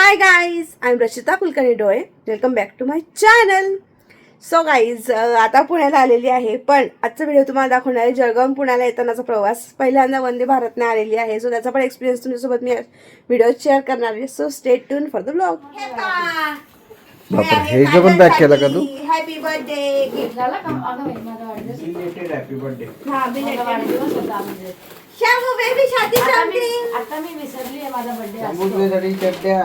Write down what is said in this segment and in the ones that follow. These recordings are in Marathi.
High guys, I am Rachita Kulkarni Dole. Welcome back to my channel. So guys, आता पुण्याला आलेली आहे, पण आजचा व्हिडिओ तुम्हाला दाखवणार आहे जळगाव पुण्याला येतानाचा प्रवास. पहिल्यांदा वंदे भारतने आलेली आहे, सो त्याचा पण एक्सपिरियन्स तुमच्यासोबत मी व्हिडिओ शेअर करणार आहे. So stay tune for the blog. हे जे पण पॅक केलं का तू? Happy birthday. झाला का? अगं बाई, माझा वाढदिवस. Belated happy birthday. हा, माझा वाढदिवस होता म्हणजे. शंभू बेबी शादी आता मी विसरली आहे माझा बर्थडे असतो. समुद्रासाठी चड्ड्या.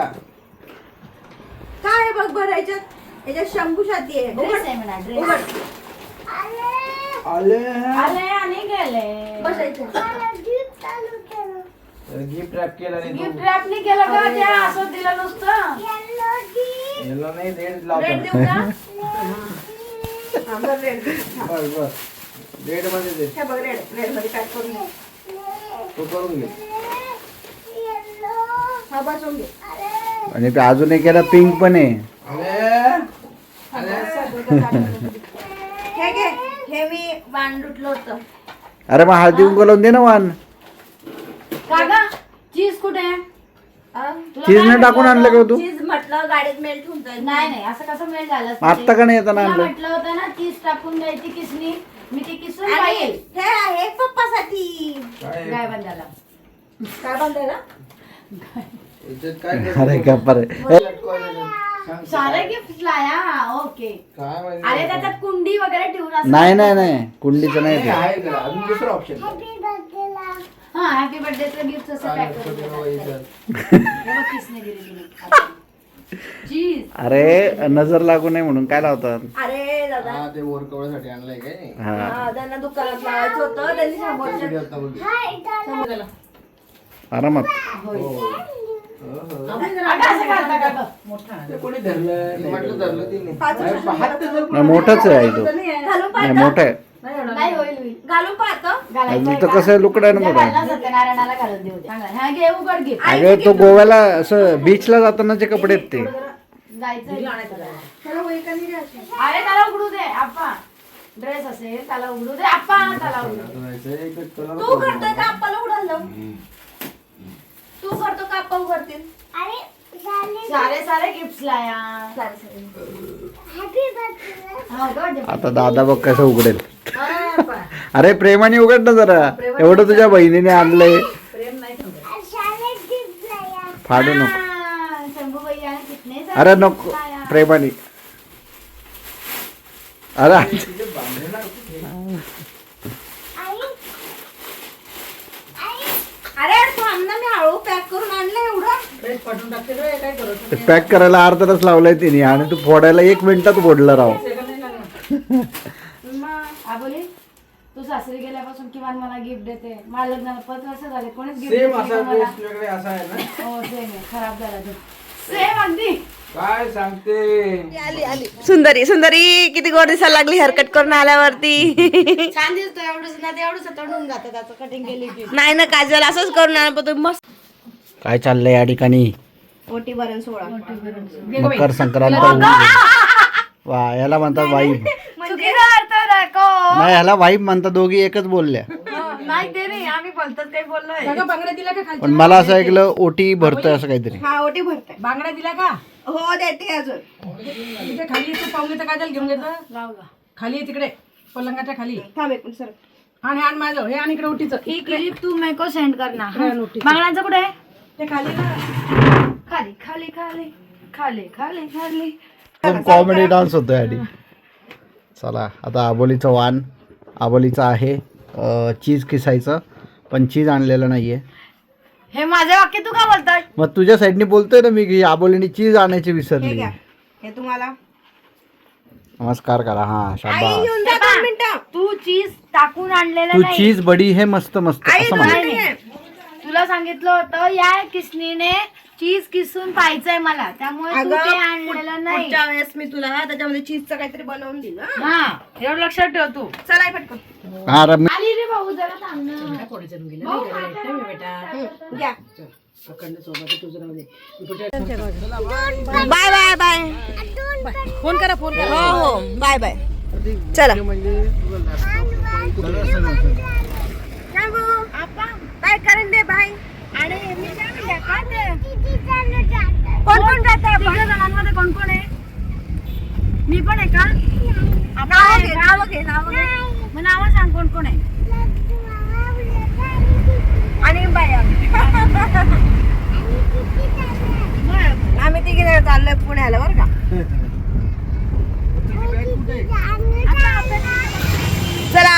काय आहे बघ बरं याच्यात शंभू शादी आहे. ड्रेस आहे म्हणा, ड्रेस. आले आले आणि गेले. बसायचं. गिफ्ट रॅप केला नाही गिफ्ट रॅप नाही केलं का? त्या असं दिलं नुसतं. येलो नाही रेड रेड लावतो. देऊ का? आम्हाला रेड बस बस रेड मध्ये दे. हे बघ, रेड मध्ये पॅक करून घे. तो करून घे. हा बसवून घे. आणि अजून एक याला पिंक पण आहे. हे घे, हे मी वाण लुटलं होतं. अरे मग हळदी कुंकू लावून दे ना वान. का ग? चीज कुठे आहे? तुला चीज काय ने टाकून म्हटलं आणलं का होतं? तू? चीज म्हटलं गाडीत मेल्ट होऊन जाईल. नाही नाही, असं कसं मेल झालं असतं आत्ता ते? का नाही येताना तुला आणलं? म्हटलं होतं ना चीज टाकून द्यायची किसनी. मी ती किसून आणि पाहिजे. हे आहे पप्पासाठी. काय बंदाला? काय बांधायला? अरे गप्पा रे. सारे गिफ्ट लाया. ओके. अरे त्याच्यात कुंडी वगैरे ठेवून असं. नाही नाही नाही कुंडीचं नाही ते. हा, हॅपी बर्थडेचं गिफ्ट असं पॅक करून देतात. हे बघ किसने दिलेली. चीज. अरे नजर लागू नये म्हणून काय लावतात? अरे दादा, ते वरकवण्यासाठी आणलंय काय? हा हा, त्यांना दुकानात लावायचं होतं. त्यांनी समोरच्या आरामात. अगं असं करता का गं? ते कोणी धरलं? म्हटलं धरलं तिने. पाच अरे, हात तर धर. नाही मोठाच आहे तो. घालून नाही पाहतो. मोठा आहे. नाही होईल होईल. घालून पाहतो. घालायचं अजून तर कसं आहे, लुकडं आहे ना उद्या थोडं. घाल ना, सत्यनारायणाला घालून देऊ दे. हा, घे उघड घे. अगं तो गोव्याला असं बीचला जाताना जे कपडे आहेत ते. जायचं. त्याला वही कमी द्या. अरे त्याला उघडू दे आप्पा. ड्रेस असेल त्याला उघडू दे आप्पा. त्याला उघडू दे. जायचं, एक कलर तू करतोय का आप्पाला उडाल लावून? तू करतो का आप्पा उघडतील? सारे गिफ्ट लाया. हो गं, आता दादा बघ कसं उघडेल. हा, आप्पा. अरे प्रेमाने उघड ना जरा. एवढं तुझ्या बहिणीने आणलंय. प्रेम नाही समजत. फाडू नको. हा, शंभू भैया ने कितने सारे अरे gift नको लाया. प्रेमाने. अरे अरे थांब ना, मी हळू पॅक करून आणलं एवढं. पॅक करायला अर्धा तास लावलाय तिने आणि तू फोडायला 1 मिनिटात फोडलं राव. आबोली तू सासरी गेल्यापासून किमान मला गिफ्ट देते. मला लग्नाला 5 वर्ष झाले, कोणीच गिफ्ट सेम देत असा नाही मला. ड्रेस तुझ्याकडे असा आहे ना? हो सेम आहे, खराब झाला तो. सेम अगदी. काय सांगते? आली सुंदरी सुंदरी किती गोड दिसायला लागली हेअरकट करून आल्यावरती. छान दिसतो. एवढंच ना, ते एवढंच तोडून जातं त्याचं कटिंग केली की. नाही ना काजल, असंच करून आण, पण तुम्ही मस्त. काय चाललंय या ठिकाणी? ओटी भरण सोळा. मकर संक्रांत. वा याला म्हणतात वाईब. चुकीचा अर्थ नको. नाही ह्याला वाईब म्हणतात. दोघी एकच बोलल्या. नाही ते नाही, आम्ही बोलतात ते बोललोय. बांगड्या दिला का? पण मला असं ऐकलं ओटी भरतोय असं काहीतरी. हा, ओटी भरताय. बांगड्या दिला का? हो, देते अजून. तिथे खाली तू पाहुणेचं काजल घेऊन घेतो. लावला. खाली आहे तिकडे पलंगाच्या खाली. थांब एक मिनिट सर. आणि आण माझं हे आणि इकडे उटीचं. ही क्लिप तू मेको सेंड करना. नोटीस. बांगड्यांचं कुठे आहे? ते खाली ना. खाली खाली खाली खाली खाली खाली. कॉमेडी डान्स होतोय आणि चला आता आबोलीचं वाण. आबोलीचं आहे चीज किसायचं, पण चीज आणलेलं नाहीये. हे माझे वाक्य तू का बोलतोय? मग तुझ्या साईडनी बोलतोय ना मी की आबोलीने चीज आणायची हे विसरली. घ्या, हे तुम्हाला. नमस्कार करा. हा आई शाबास. घेऊन जा 2 मिनिटं. तू चीज टाकून आणलेलं तू नाही. चीज बडी हे मस्त मस्त आई असं 2 म्हण. मिनिटं. तुला सांगितलं होतं या किसनीने चीज किसून पाहायचंय मला, त्यामुळे तू अगं, ते आणलेलं नाही. पुढच्या वेळेस मी तुला त्याच्यामध्ये चीजचं काहीतरी बनवून दिलं. हा, एवढं लक्षात ठेव तू. चला पटकन. हा रम्य. आली रे भाऊ, जरा थांब ना. पोळीचं गेलं नाही का बेटा? घ्या. अखंड सोबत तुझं राहू दे. Bye bye bye. फोन करा, फोन करा. हो हो, बाय बाय. चला. काय करेन दे बाय. आणि मी काय म्हणते, काय ते? कोण कोण नाव घे मग नावं सांग कोण कोण आहे. आणि बाया आम्ही तिघी जण चाललोय पुण्याला बरं का. चला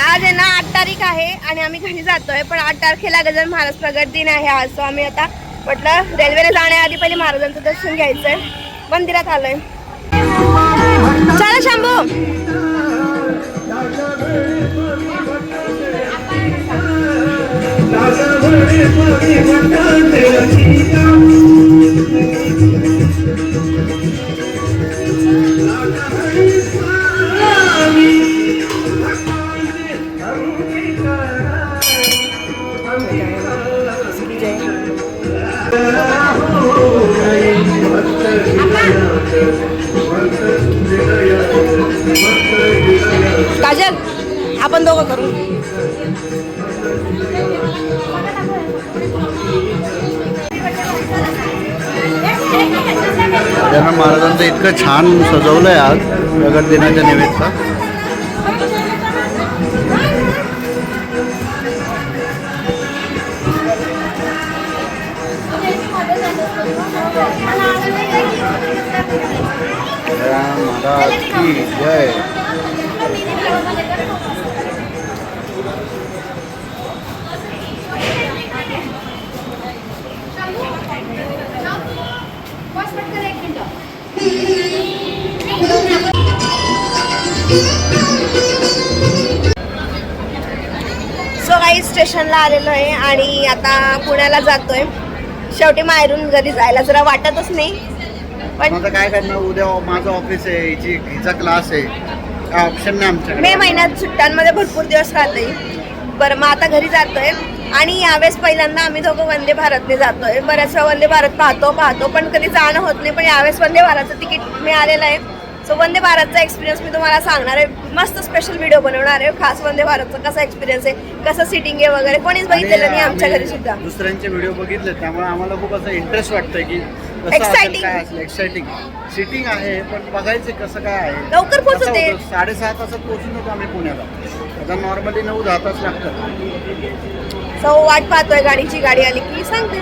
आज आहे ना 8 तारीख आहे आणि आम्ही घरी जातोय. पण 8 तारखेला गजानन महाराज प्रगट दिन आहे आज. तो आम्ही आता म्हटलं रेल्वेने जाण्याआधी पहिले महाराजांचं दर्शन घ्यायचंय. मंदिरात आलोय. चला शंभू. काजल आपण दोघं करू. गजानन महाराजांचं इतकं छान सजवलंय आज प्रगट दिनाच्या निमित्त. महाराज की जय. सो गाईज स्टेशनला आलेलो आहे आणि आता पुण्याला जातोय. शेवटी माहेरून घरी जायला जरा वाटतच नाही. पण आता काय करणार, उद्या माझं ऑफिस आहे, हिचा क्लास आहे, काय ऑप्शन नाही आमच्याकडे. मे महिन्यात सुट्ट्यांमध्ये भरपूर दिवस राहते. बरं मग आता घरी जातोय आणि यावेळेस पहिल्यांदा आम्ही दोघं वंदे भारतने जातोय. बऱ्याच वेळा वंदे भारत पाहतो पण कधी जाणं होत नाही. पण यावेळेस वंदे भारतचं तिकीट मिळालेलं आहे. सो वंदे भारतचा एक्सपिरियन्स मी तुम्हाला सांगणार आहे. मस्त स्पेशल व्हिडिओ बनवणार आहे. खास वंदे भारतचा कसा एक्सपिरियन्स आहे, कसं सिटिंग आहे वगैरे कोणीच बघितलेलं नाही आमच्या घरी सुद्धा. दुसऱ्यांचे व्हिडिओ बघितले त्यामुळे आम्हाला खूप असं इंटरेस्ट वाटतंय की Exciting. काय असेल. एक्साइटिंग सिटिंग आहे पण बघायचे कसं काय आहे. लवकर पोहोचते. 6:30 तासात पोहोचून होतो आम्ही पुण्याला. आता नॉर्मली 9-10 तास लागतात. सो वाट पाहतोय गाडीची. गाडी आली की सांगते.